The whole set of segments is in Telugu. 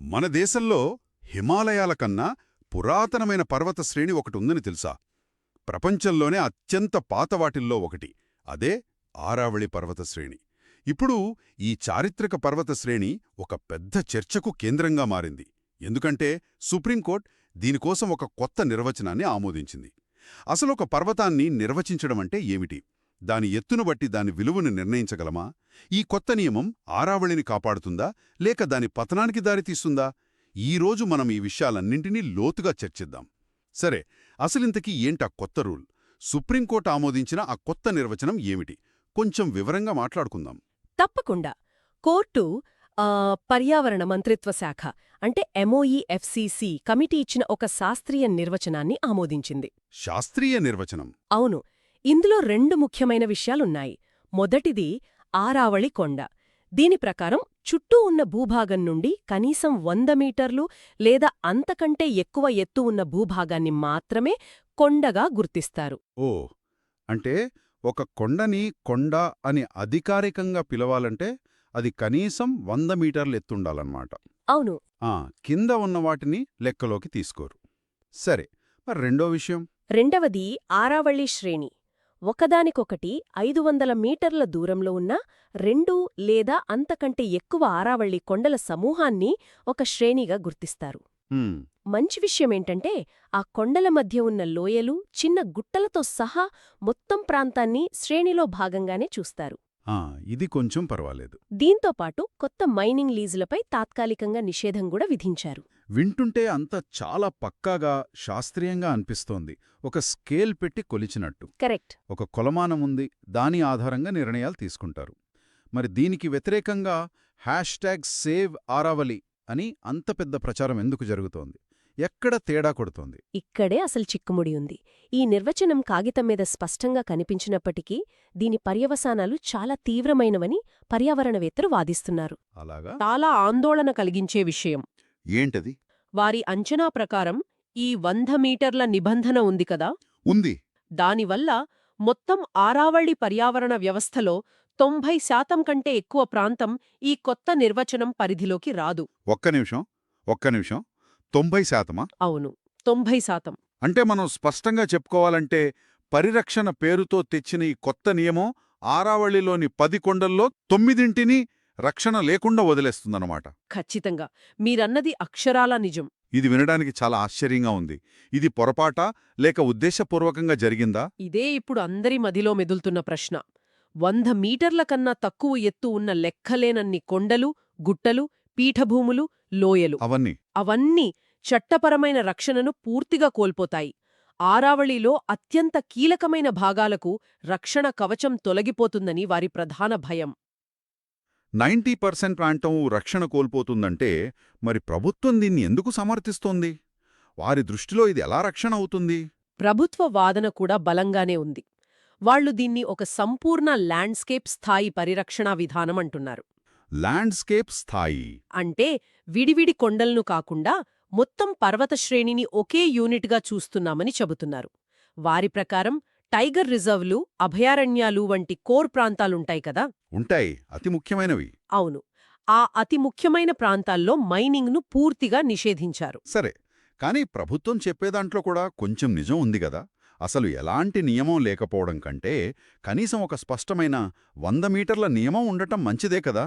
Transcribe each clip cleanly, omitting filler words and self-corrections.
మన దేశంలో హిమాలయాల కన్నా పురాతనమైన పర్వత శ్రేణి ఒకటుందని తెలుసా? ప్రపంచంలోనే అత్యంత పాతవాటిల్లో ఒకటి. అదే ఆరావళి పర్వత శ్రేణి. ఇప్పుడు ఈ చారిత్రక పర్వత శ్రేణి ఒక పెద్ద చర్చకు కేంద్రంగా మారింది. ఎందుకంటే సుప్రీంకోర్టు దీనికోసం ఒక కొత్త నిర్వచనాన్ని ఆమోదించింది. అసలొక పర్వతాన్ని నిర్వచించడమంటే ఏమిటి? దాని ఎత్తును బట్టి దాని విలువను నిర్ణయించగలమా? ఈ కొత్త నియమం ఆరావళిని కాపాడుతుందా లేక దాని పతనానికి దారితీస్తుందా? ఈరోజు మనం ఈ విషయాలన్నింటినీ లోతుగా చర్చిద్దాం. సరే, అసలింతకీ ఏంటా కొత్త రూల్? సుప్రీంకోర్టు ఆమోదించిన ఆ కొత్త నిర్వచనం ఏమిటి? కొంచెం వివరంగా మాట్లాడుకుందాం. తప్పకుండా. కోర్టు పర్యావరణ మంత్రిత్వ శాఖ అంటే MOEFCC కమిటీ ఇచ్చిన ఒక శాస్త్రీయ నిర్వచనాన్ని ఆమోదించింది. శాస్త్రీయ నిర్వచనం? అవును. ఇందులో రెండు ముఖ్యమైన విషయాలున్నాయి. మొదటిది ఆరావళి కొండ. దీని ప్రకారం చుట్టూ ఉన్న భూభాగం నుండి కనీసం 100 మీటర్లు లేదా అంతకంటే ఎక్కువ ఎత్తు ఉన్న భూభాగాన్ని మాత్రమే కొండగా గుర్తిస్తారు. ఓ, అంటే ఒక కొండని కొండ అని అధికారికంగా పిలవాలంటే అది కనీసం 100 మీటర్లు ఎత్తుండాలన్నమాట. అవును. కింద ఉన్న వాటిని లెక్కలోకి తీసుకోరు. సరే, మరి రెండో విషయం? రెండవది ఆరావళి శ్రేణి. ఒకదానికొకటి 500 మీటర్ల దూరంలో ఉన్న 2 లేదా అంతకంటే ఎక్కువ ఆరావళి కొండల సమూహాన్ని ఒక శ్రేణిగా గుర్తిస్తారు. మంచి విషయమేంటంటే ఆ కొండల మధ్య ఉన్న లోయలు, చిన్న గుట్టలతో సహా మొత్తం ప్రాంతాన్ని శ్రేణిలో భాగంగానే చూస్తారు. ఇది కొంచెం పర్వాలేదు. దీంతోపాటు కొత్త మైనింగ్ లీజులపై తాత్కాలికంగా నిషేధం కూడా విధించారు. వింటుంటే అంత చాలా పక్కాగా శాస్త్రీయంగా అనిపిస్తోంది. ఒక స్కేల్ పెట్టి కొలిచినట్టు. కరెక్ట్. ఒక కొలమానముంది, దాని ఆధారంగా నిర్ణయాలు తీసుకుంటారు. మరి దీనికి వ్యతిరేకంగా #సేవ్ ఆరావళి అని అంత పెద్ద ప్రచారం ఎందుకు జరుగుతోంది? ఎక్కడ తేడా కొడుతోంది? ఇక్కడే అసలు చిక్కుముడి ఉంది. ఈ నిర్వచనం కాగితం మీద స్పష్టంగా కనిపించినప్పటికీ దీని పర్యవసానాలు చాలా తీవ్రమైనవని పర్యావరణవేత్తలు వాదిస్తున్నారు. అలాగా? చాలా ఆందోళన కలిగించే విషయం. ఏంటది? వారి అంచనా ప్రకారం ఈ 100 మీటర్ల నిబంధన ఉంది కదా, ఉంది. దానివల్ల మొత్తం ఆరావళి పర్యావరణ వ్యవస్థలో 90% కంటే ఎక్కువ ప్రాంతం ఈ కొత్త నిర్వచనం పరిధిలోకి రాదు. ఒక్క నిమిషం. 90%? అవును, 90%. అంటే మనం స్పష్టంగా చెప్పుకోవాలంటే పరిరక్షణ పేరుతో తెచ్చిన ఈ కొత్త నియమం ఆరావళిలోని 10 కొండల్లో 9ంటిని రక్షణ లేకుండా వదిలేస్తుందన్నమాట. ఖచ్చితంగా. మీరన్నది అక్షరాల నిజం. ఇది వినడానికి చాలా ఆశ్చర్యంగా ఉంది. ఇది పొరపాటా లేక ఉద్దేశపూర్వకంగా జరిగిందా? ఇదే ఇప్పుడు అందరి మదిలో మెదులుతున్న ప్రశ్న. 100 మీటర్ల కన్నా తక్కువ ఎత్తు ఉన్న లెక్కలేనన్ని కొండలు, గుట్టలు, పీఠభూములు, లోయలు అవన్నీ చట్టపరమైన రక్షణను పూర్తిగా కోల్పోతాయి. ఆరావళిలో అత్యంత కీలకమైన భాగాలకు రక్షణ కవచం తొలగిపోతుందని వారి ప్రధాన భయం. 90% ప్రాంతం రక్షణ కోల్పోతుందంటే మరి ప్రభుత్వం దీన్ని ఎందుకు సమర్థిస్తోంది? వారి దృష్టిలో ఇది ఎలా రక్షణ అవుతుంది? ప్రభుత్వ వాదన కూడా బలంగానే ఉంది. వాళ్లు దీన్ని ఒక సంపూర్ణ ల్యాండ్స్కేప్ స్థాయి పరిరక్షణా విధానం అంటున్నారు. ల్యాండ్స్కేప్ స్థాయి అంటే విడివిడి కొండలను కాకుండా మొత్తం పర్వత శ్రేణిని ఒకే యూనిట్గా చూస్తున్నామని చెబుతున్నారు. వారి ప్రకారం టైగర్ రిజర్వ్లు, అభయారణ్యాలు వంటి కోర్ ప్రాంతాలుంటాయి కదా. ఉంటాయి, అతి ముఖ్యమైనవి. అవును. ఆ అతి ముఖ్యమైన ప్రాంతాల్లో మైనింగ్ను పూర్తిగా నిషేధించారు. సరే, కానీ ప్రభుత్వం చెప్పేదాంట్లో కూడా కొంచెం నిజం ఉంది గదా. అసలు ఎలాంటి నియమం లేకపోవడం కంటే కనీసం ఒక స్పష్టమైన 100 మీటర్ల నియమం ఉండటం మంచిదే కదా.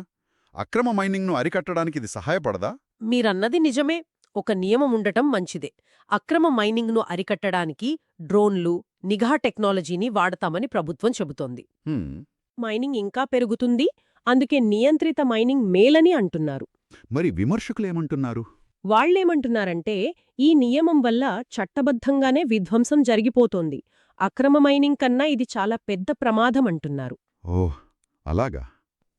అక్రమ మైనింగ్ను అరికట్టడానికి ఇది సహాయపడదా? మీరన్నది నిజమే. ఒక నియమం ఉండటం మంచిదే. అక్రమ మైనింగ్ను అరికట్టడానికి డ్రోన్లు, నిఘా టెక్నాలజీని వాడతామని ప్రభుత్వం చెబుతోంది. మైనింగ్ ఇంకా పెరుగుతుంది, అందుకే నియంత్రిత మైనింగ్ మేలని అంటున్నారు. మరి విమర్శకులేమంటున్నారు? వాళ్లేమంటున్నారంటే ఈ నియమం వల్ల చట్టబద్ధంగానే విధ్వంసం జరిగిపోతోంది. అక్రమ మైనింగ్ కన్నా ఇది చాలా పెద్ద ప్రమాదమంటున్నారు. ఓహ్, అలాగా?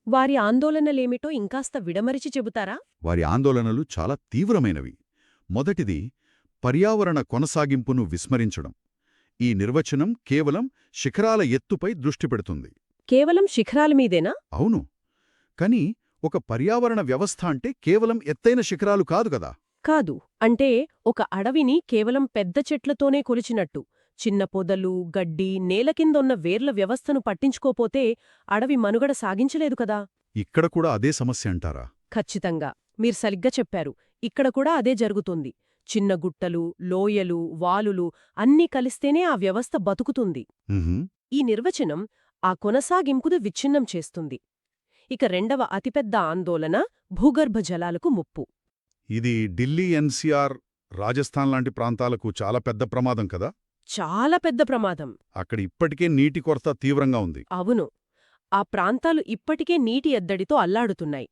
వారి ఆందోళనలేమిటో ఇంకాస్త విడమరిచి చెబుతారా? వారి ఆందోళనలు చాలా తీవ్రమైనవి. మొదటిది పర్యావరణ కొనసాగింపును విస్మరించడం. ఈ నిర్వచనం కేవలం శిఖరాల ఎత్తుపై దృష్టి పెడుతుంది. కేవలం శిఖరాల మీదేనా? అవును. కాని ఒక పర్యావరణ వ్యవస్థ అంటే కేవలం ఎత్తైన శిఖరాలు కాదు కదా. కాదు. అంటే ఒక అడవిని కేవలం పెద్ద చెట్లతోనే కొలిచినట్టు. చిన్న పొదలు, గడ్డి, నేలకిందున్న వేర్ల వ్యవస్థను పట్టించుకోపోతే అడవి మనుగడ సాగించలేదు కదా. ఇక్కడ కూడా అదే సమస్య అంటారా? ఖచ్చితంగా. మీరు సరిగ్గా చెప్పారు. ఇక్కడ కూడా అదే జరుగుతుంది. చిన్న గుట్టలు, లోయలు, వాలులు అన్నీ కలిస్తేనే ఆ వ్యవస్థ బతుకుతుంది. ఉహుం. ఈ నిర్వచనం ఆ కొనసాగింపును విచ్ఛిన్నం చేస్తుంది. ఇక రెండవ అతిపెద్ద ఆందోళన భూగర్భ జలాలకు ముప్పు. ఇది ఢిల్లీ ఎన్సీఆర్, రాజస్థాన్ లాంటి ప్రాంతాలకు చాలా పెద్ద ప్రమాదం కదా. చాలా పెద్ద ప్రమాదం. అక్కడ ఇప్పటికే నీటి కొరత తీవ్రంగా ఉంది. అవును. ఆ ప్రాంతాలు ఇప్పటికే నీటి ఎద్దడితో అల్లాడుతున్నాయి.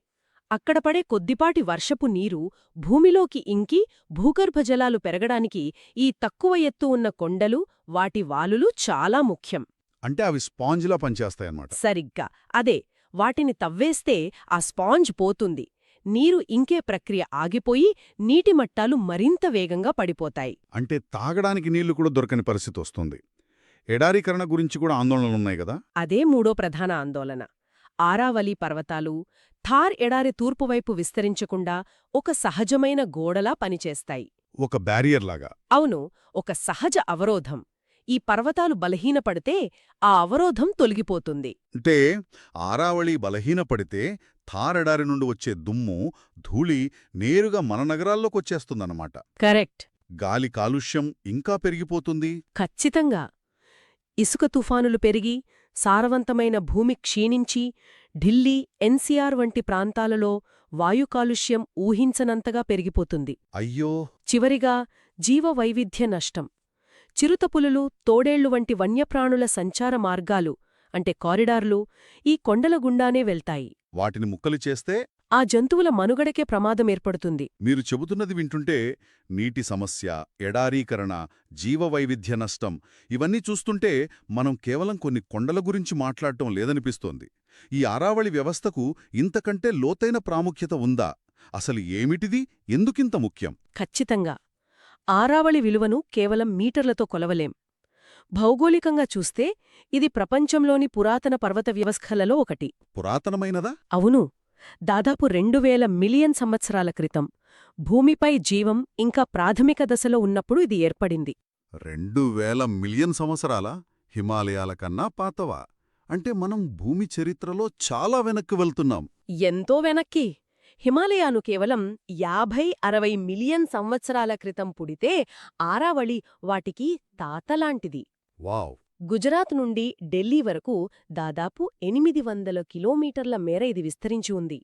అక్కడ పడే కొద్దిపాటి వర్షపు నీరు భూమిలోకి ఇంకి భూగర్భ జలాలు పెరగడానికి ఈ తక్కువ ఎత్తు ఉన్న కొండలు, వాటి వాలులు చాలా ముఖ్యం. అంటే అవి స్పాంజ్లా పనిచేస్తాయన్నమాట. సరిగ్గా అదే. వాటిని తవ్వేస్తే ఆ స్పాంజ్ పోతుంది. నీరు ఇంకే ప్రక్రియ ఆగిపోయి నీటి మట్టాలు మరింత వేగంగా పడిపోతాయి. అంటే తాగడానికి నీళ్లు కూడా దొరకని పరిస్థితి వస్తుంది. ఎడారీకరణ గురించి కూడా ఆందోళనలున్నాయి కదా. అదే మూడో ప్రధాన ఆందోళన. ఆరావళి పర్వతాలు థార్ ఎడారి తూర్పువైపు విస్తరించకుండా ఒక సహజమైన గోడలా పనిచేస్తాయి. ఒక బ్యారియర్ లాగా. అవును, ఒక సహజ అవరోధం. ఈ పర్వతాలు బలహీనపడితే ఆ అవరోధం తొలగిపోతుంది. అంటే ఆరావళి బలహీనపడితే థార్ ఎడారి నుండి వచ్చే దుమ్ము, ధూళి నేరుగా మన నగరాల్లోకొచ్చేస్తుందన్నమాట. కరెక్ట్. గాలి కాలుష్యం ఇంకా పెరిగిపోతుంది. ఖచ్చితంగా. ఇసుక తుఫానులు పెరిగి సారవంతమైన భూమి క్షీణించి ఢిల్లీ, ఎన్సీఆర్ వంటి ప్రాంతాలలో వాయు కాలుష్యం ఊహించనంతగా పెరిగిపోతుంది. అయ్యో. చివరిగా జీవవైవిధ్య నష్టం. చిరుతపులులు, తోడేళ్లు వంటి వన్యప్రాణుల సంచార మార్గాలు అంటే కారిడార్లు ఈ కొండల గుండానే వెళ్తాయి. వాటిని ముక్కలు చేస్తే ఆ జంతువుల మనుగడకే ప్రమాదమేర్పడుతుంది. మీరు చెబుతున్నది వింటుంటే నీటి సమస్య, ఎడారీకరణ, జీవవైవిధ్య నష్టం ఇవన్నీ చూస్తుంటే మనం కేవలం కొన్ని కొండల గురించి మాట్లాడటం లేదనిపిస్తోంది. ఈ ఆరావళి వ్యవస్థకు ఇంతకంటే లోతైన ప్రాముఖ్యత ఉందా? అసలు ఏమిటిది? ఎందుకింత ముఖ్యం? ఖచ్చితంగా. ఆరావళి విలువను కేవలం మీటర్లతో కొలవలేం. భౌగోళికంగా చూస్తే ఇది ప్రపంచంలోని పురాతన పర్వత వ్యవస్థలలో ఒకటి. పురాతనమైనదా? అవును. దాదాపు 2000 మిలియన్ సంవత్సరాల క్రితం భూమిపై జీవం ఇంకా ప్రాథమిక దశలో ఉన్నప్పుడు ఇది ఏర్పడింది. 2000 మిలియన్ సంవత్సరాల? హిమాలయాల కన్నా పాతవా? అంటే మనం భూమి చరిత్రలో చాలా వెనక్కి వెళ్తున్నాం. ఎంతో వెనక్కి. హిమాలయాలు కేవలం 50-60 మిలియన్ సంవత్సరాల క్రితం పుడితే ఆరావళి వాటికి తాతలాంటిది. వావ్. గుజరాత్ నుండి ఢిల్లీ వరకు దాదాపు 800 కిలోమీటర్ల మేర ఇది విస్తరించి ఉంది.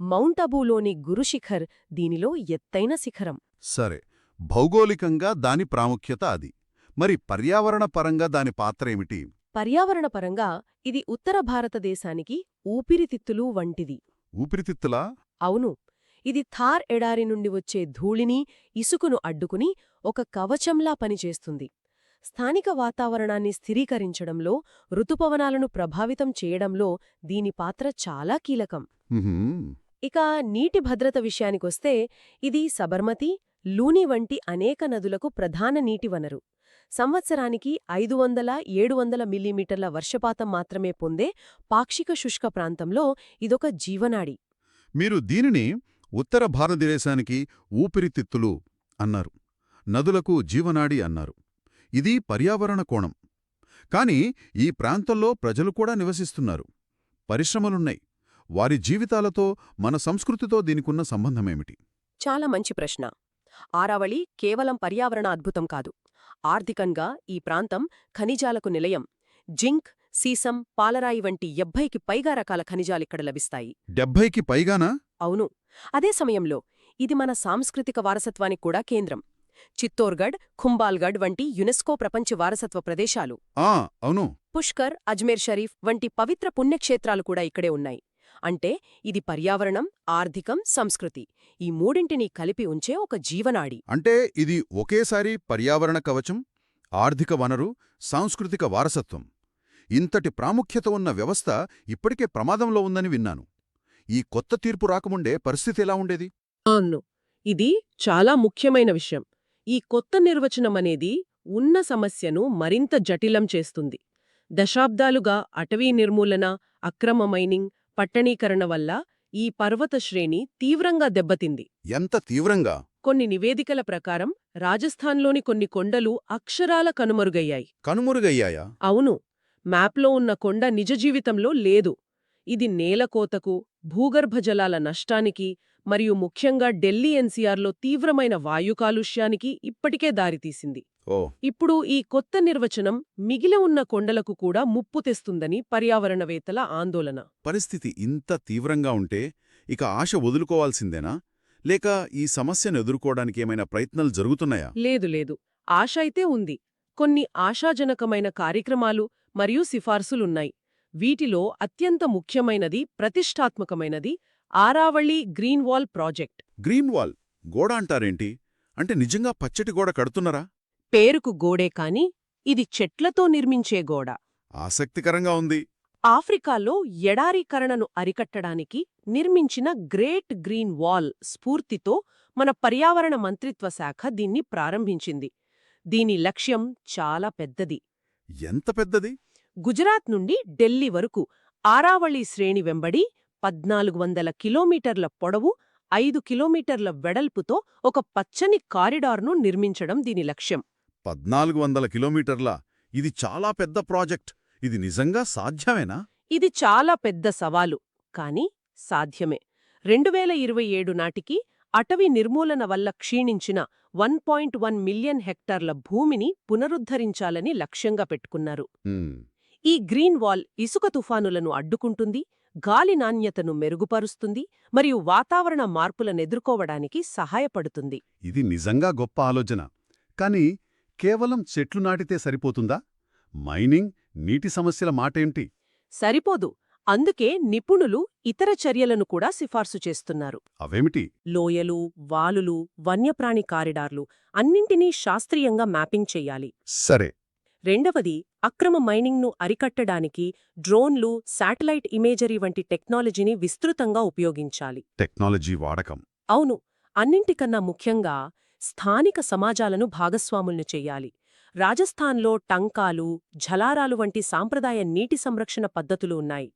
మౌంట్ అబూలోని గురుశిఖర్ దీనిలో ఎత్తైన శిఖరం. సరే, భౌగోళికంగా దాని ప్రాముఖ్యత అది. మరి పర్యావరణ పరంగా దాని పాత్రేమిటి? పర్యావరణపరంగా ఇది ఉత్తర భారతదేశానికి ఊపిరితిత్తులు వంటిది. ఊపిరితిత్తులా? అవును. ఇది థార్ ఎడారి నుండి వచ్చే ధూళిని, ఇసుకను అడ్డుకుని ఒక కవచంలా పనిచేస్తుంది. స్థానిక వాతావరణాన్ని స్థిరీకరించడంలో, ఋతుపవనాలను ప్రభావితం చేయడంలో దీని పాత్ర చాలా కీలకం. ఇక నీటి భద్రత విషయానికొస్తే ఇది సబర్మతి, లూని వంటి అనేక నదులకు ప్రధాన నీటి వనరు. సంవత్సరానికి 500-700 మిల్లీమీటర్ల వర్షపాతం మాత్రమే పొందే పాక్షిక శుష్క ప్రాంతంలో ఇదొక జీవనాడి. మీరు దీనిని ఉత్తర భారతదేశానికి ఊపిరితిత్తులు అన్నారు, నదులకు జీవనాడి అన్నారు. ఇది పర్యావరణ కోణం. కాని ఈ ప్రాంతంలో ప్రజలు కూడా నివసిస్తున్నారు, పరిశ్రమలున్నాయి. వారి జీవితాలతో, మన సంస్కృతితో దీనికున్న సంబంధమేమిటి? చాలా మంచి ప్రశ్న. ఆరావళి కేవలం పర్యావరణ అద్భుతం కాదు. ఆర్థికంగా ఈ ప్రాంతం ఖనిజాలకు నిలయం. జింక్, సీసం, పాలరాయి వంటి 70కి పైగా రకాల ఖనిజాలిక్కడ లభిస్తాయి. 70కి పైగానా? అవును. అదే సమయంలో ఇది మన సాంస్కృతిక వారసత్వానికి కూడా కేంద్రం. చిత్తోర్గఢ్, కుంభాల్గఢ్ వంటి యునెస్కో ప్రపంచ వారసత్వ ప్రదేశాలు. అవును. పుష్కర్, అజ్మేర్ షరీఫ్ వంటి పవిత్ర పుణ్యక్షేత్రాలు కూడా ఇక్కడే ఉన్నాయి. అంటే ఇది పర్యావరణం, ఆర్థికం, సంస్కృతి ఈ మూడింటినీ కలిపి ఉంచే ఒక జీవనాడి. అంటే ఇది ఒకేసారి పర్యావరణ కవచం, ఆర్థిక వనరు, సాంస్కృతిక వారసత్వం. ఇంతటి ప్రాముఖ్యత ఉన్న వ్యవస్థ ఇప్పటికే ప్రమాదంలో ఉందని విన్నాను. ఈ కొత్త తీర్పు రాకముండే పరిస్థితి ఎలా ఉండేది? అవును, ఇది చాలా ముఖ్యమైన విషయం. ఈ కొత్త నిర్వచనమనేది ఉన్న సమస్యను మరింత జటిలం చేస్తుంది. దశాబ్దాలుగా అటవీ నిర్మూలన, అక్రమ మైనింగ్, పట్టణీకరణ వల్ల ఈ పర్వత శ్రేణి తీవ్రంగా దెబ్బతింది. ఎంత తీవ్రంగా? కొన్ని నివేదికల ప్రకారం రాజస్థాన్లోని కొన్ని కొండలు అక్షరాల కనుమరుగయ్యాయి. కనుమరుగయ్యాయా? అవును. మ్యాప్లో ఉన్న కొండ నిజ జీవితంలో లేదు. ఇది నేలకోతకు, భూగర్భ జలాల నష్టానికి, మరియు ముఖ్యంగా ఢిల్లీ ఎన్సీఆర్లో తీవ్రమైన వాయు కాలుష్యానికి ఇప్పటికే దారితీసింది. ఓ ఇప్పుడు ఈ కొత్త నిర్వచనం మిగిలి ఉన్న కొండలకు కూడా ముప్పు తెస్తుందని పర్యావరణవేత్తల ఆందోళన. పరిస్థితి ఇంత తీవ్రంగా ఉంటే ఇక ఆశ వదులుకోవాల్సిందేనా లేక ఈ సమస్యను ఎదుర్కోవడానికి ఏమైనా ప్రయత్నాలు జరుగుతున్నాయా? లేదు. ఆశ అయితే ఉంది. కొన్ని ఆశాజనకమైన కార్యక్రమాలు మరియు సిఫార్సులున్నాయి. వీటిలో అత్యంత ముఖ్యమైనది, ప్రతిష్టాత్మకమైనది Aravalli green wall project. Green wall గోడ అంటారేంటి? అంటే నిజంగా పచ్చటి గోడ కడుతున్నారా? పేరుకు గోడే కాని ఇది చెట్లతో నిర్మించే గోడ. ఆసక్తికరంగా ఉంది. ఆఫ్రికాలో ఎడారీకరణను అరికట్టడానికి నిర్మించిన గ్రేట్ గ్రీన్ వాల్ స్ఫూర్తితో మన పర్యావరణ మంత్రిత్వ శాఖ దీన్ని ప్రారంభించింది. దీని లక్ష్యం చాలా పెద్దది. ఎంత పెద్దది? గుజరాత్ నుండి ఢిల్లీ వరకు ఆరావళి శ్రేణి వెంబడి 1400 కిలోమీటర్ల పొడవు, 5 కిలోమీటర్ల వెడల్పుతో ఒక పచ్చని కారిడార్ను నిర్మించడం దీని లక్ష్యం. 1400 కిలోమీటర్ల ఇది చాలా పెద్ద ప్రాజెక్ట్. ఇది నిజంగా సాధ్యమేనా? ఇది చాలా పెద్ద సవాలు, కానీ సాధ్యమే. 2027 నాటికి అటవీ నిర్మూలన వల్ల క్షీణించిన 1.1 మిలియన్ హెక్టార్ల భూమిని పునరుద్ధరించాలని లక్ష్యంగా పెట్టుకున్నారు. హ్మ్. ఈ గ్రీన్ వాల్ ఇసుక తుఫానులను అడ్డుకుంటుంది, గాలి నాణ్యతను మెరుగుపరుస్తుంది మరియు వాతావరణ మార్పులనెదుర్కోవడానికి సహాయపడుతుంది. ఇది నిజంగా గొప్ప ఆలోచన. కానీ కేవలం చెట్లు నాటితే సరిపోతుందా? మైనింగ్, నీటి సమస్యల మాటేంటి? సరిపోదు. అందుకే నిపుణులు ఇతర చర్యలను కూడా సిఫార్సు చేస్తున్నారు. అవేమిటి? లోయలు, వాలులు, వన్యప్రాణి కారిడార్లు అన్నింటినీ శాస్త్రీయంగా మ్యాపింగ్ చెయ్యాలి. సరే. రెండవది, అక్రమ మైనింగ్ను అరికట్టడానికి డ్రోన్లు, శాటిలైట్ ఇమేజరీ వంటి టెక్నాలజీని విస్తృతంగా ఉపయోగించాలి. టెక్నాలజీ వాడకం. అవును. అన్నింటికన్నా ముఖ్యంగా స్థానిక సమాజాలను భాగస్వాముల్ని చెయ్యాలి. రాజస్థాన్లో టంకాలు, ఝలారాలు వంటి సాంప్రదాయ నీటి సంరక్షణ పద్ధతులు ఉన్నాయి.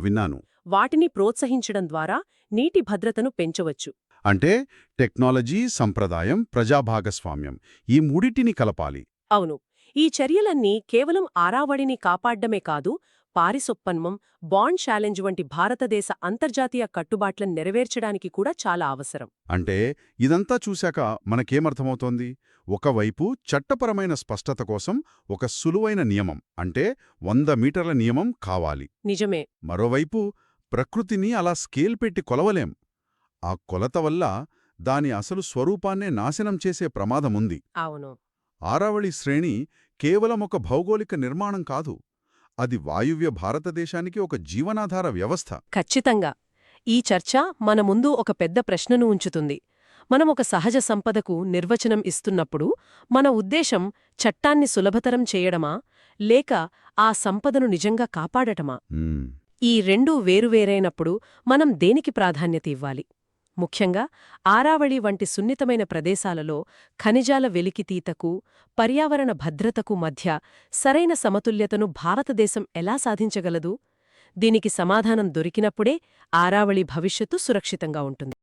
విన్నాను. వాటిని ప్రోత్సహించడం ద్వారా నీటి భద్రతను పెంచవచ్చు. అంటే టెక్నాలజీ, సంప్రదాయం, ప్రజాభాగస్వామ్యం ఈ మూడింటిని కలపాలి. అవును. ఈ చర్యలన్నీ కేవలం ఆరావళిని కాపాడ్డమే కాదు, పారిసొప్పన్మం, బాండ్ ఛాలెంజ్ వంటి భారతదేశ అంతర్జాతీయ కట్టుబాట్లను నెరవేర్చడానికి కూడా చాలా అవసరం. అంటే ఇదంతా చూశాక మనకేమర్థమవుతోంది? ఒకవైపు చట్టపరమైన స్పష్టత కోసం ఒక సులువైన నియమం, అంటే 100 మీటర్ల నియమం కావాలి. నిజమే. మరోవైపు ప్రకృతిని అలా స్కేల్ పెట్టి కొలవలేం. ఆ కొలత వల్ల దాని అసలు స్వరూపాన్నే నాశనం చేసే ప్రమాదముంది. అవును. ఆరావళి శ్రేణి కేవలం ఒక భౌగోళిక నిర్మాణం కాదు, అది వాయువ్య భారతదేశానికి ఒక జీవనాధార వ్యవస్థ. ఖచ్చితంగా. ఈ చర్చ మన ముందు ఒక పెద్ద ప్రశ్నను ఉంచుతుంది. మనం ఒక సహజ సంపదకు నిర్వచనం ఇస్తున్నప్పుడు మన ఉద్దేశం చట్టాన్ని సులభతరం చేయడమా, లేక ఆ సంపదను నిజంగా కాపాడటమా? ఈ రెండూ వేరువేరైనప్పుడు మనం దేనికి ప్రాధాన్యత ఇవ్వాలి? ముఖ్యంగా ఆరావళి వంటి సున్నితమైన ప్రదేశాలలో ఖనిజాల వెలికితీతకు, పర్యావరణ భద్రతకు మధ్య సరైన సమతుల్యతను భారతదేశం ఎలా సాధించగలదు? దీనికి సమాధానం దొరికినప్పుడే ఆరావళి భవిష్యత్తు సురక్షితంగా ఉంటుంది.